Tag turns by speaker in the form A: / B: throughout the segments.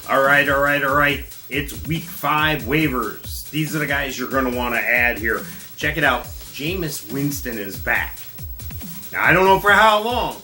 A: All right. It's week 5 waivers. These are the guys you're going to want to add here. Check it out. Jameis Winston is back. Now, I don't know for how long.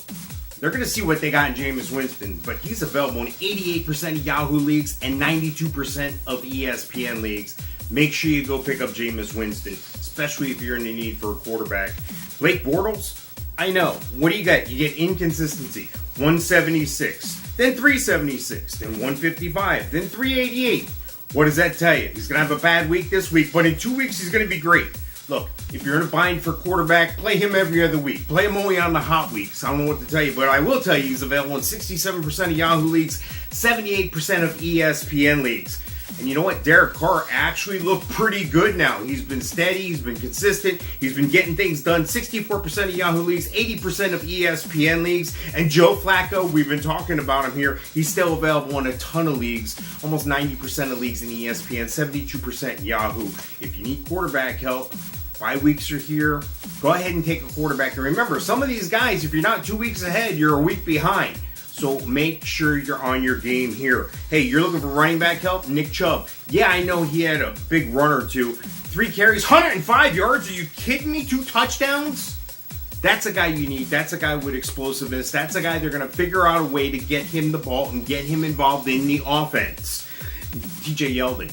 A: They're going to see what they got in Jameis Winston, but he's available in 88% of Yahoo leagues and 92% of ESPN leagues. Make sure you go pick up Jameis Winston, especially if you're in the need for a quarterback. Blake Bortles, I know. What do you get? You get inconsistency. 176, then 376, then 155, then 388. What does that tell you? He's going to have a bad week this week, but in 2 weeks he's going to be great. Look, if you're in a bind for quarterback, play him every other week. Play him only on the hot weeks. I don't know what to tell you, but I will tell you he's available in 67% of Yahoo leagues, 78% of ESPN leagues. And you know what? Derek Carr actually looked pretty good now. He's been steady. He's been consistent. He's been getting things done. 64% of Yahoo leagues, 80% of ESPN leagues. And Joe Flacco, we've been talking about him here. He's still available in a ton of leagues. Almost 90% of leagues in ESPN, 72% Yahoo. If you need quarterback help, 5 weeks are here. Go ahead and take a quarterback. And remember, some of these guys, if you're not 2 weeks ahead, you're a week behind. So make sure you're on your game here. Hey, you're looking for running back help? Nick Chubb. Yeah, I know he had a big run or two. 3 carries, 105 yards. Are you kidding me? 2 touchdowns? That's a guy you need. That's a guy with explosiveness. That's a guy they're going to figure out a way to get him the ball and get him involved in the offense. TJ Yeldon.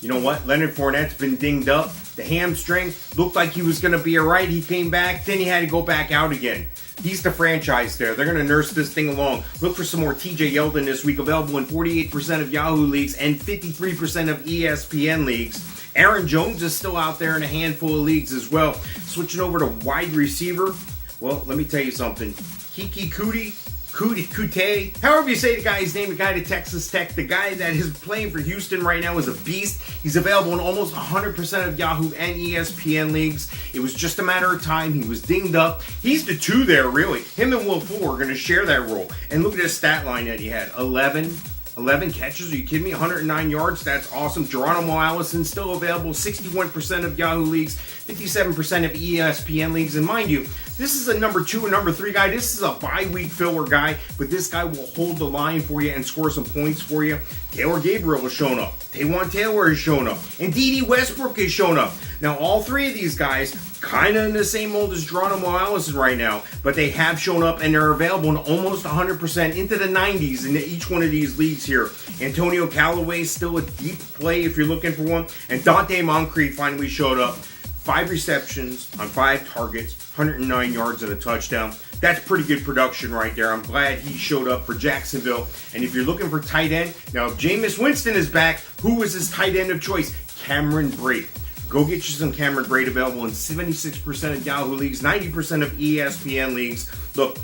A: You know what? Leonard Fournette's been dinged up. The hamstring looked like he was going to be all right. He came back. Then he had to go back out again. He's the franchise there. They're going to nurse this thing along. Look for some more TJ Yeldon this week. Available in 48% of Yahoo leagues and 53% of ESPN leagues. Aaron Jones is still out there in a handful of leagues as well. Switching over to wide receiver. Well, let me tell you something. Kiki Kuti, however you say the guy's name, the guy to Texas Tech, the guy that is playing for Houston right now is a beast. He's available in almost 100% of Yahoo and ESPN leagues. It was just a matter of time. He was dinged up. He's the 2 there, really. Him and Will Fuller are going to share that role. And look at his stat line that he had. 11 catches. Are you kidding me? 109 yards. That's awesome. Geronimo Allison still available. 61% of Yahoo leagues, 57% of ESPN leagues. And mind you, this is a number 2 and number 3 guy. This is a bye-week filler guy, but this guy will hold the line for you and score some points for you. Taylor Gabriel has shown up. Taywan Taylor has shown up. And Dede Westbrook has shown up. Now, all 3 of these guys, kind of in the same mold as Geronimo Allison right now, but they have shown up and they're available in almost 100% into the 90s in each one of these leagues here. Antonio Callaway is still a deep play if you're looking for one. And Dante Moncrief finally showed up. 5 receptions on 5 targets, 109 yards and a touchdown. That's pretty good production right there. I'm glad he showed up for Jacksonville. And if you're looking for tight end, now if Jameis Winston is back, who is his tight end of choice? Cameron Brate. Go get you some Cameron Brate, available in 76% of Yahoo leagues, 90% of ESPN leagues. Look,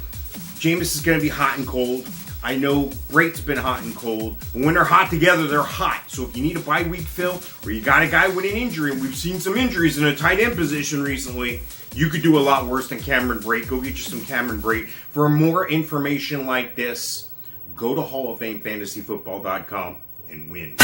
A: Jameis is going to be hot and cold. I know Brate's been hot and cold, but when they're hot together, they're hot. So if you need a bye-week fill, or you got a guy with an injury, and we've seen some injuries in a tight end position recently, you could do a lot worse than Cameron Brate. Go get you some Cameron Brate. For more information like this, go to HallOfFameFantasyFootball.com and win.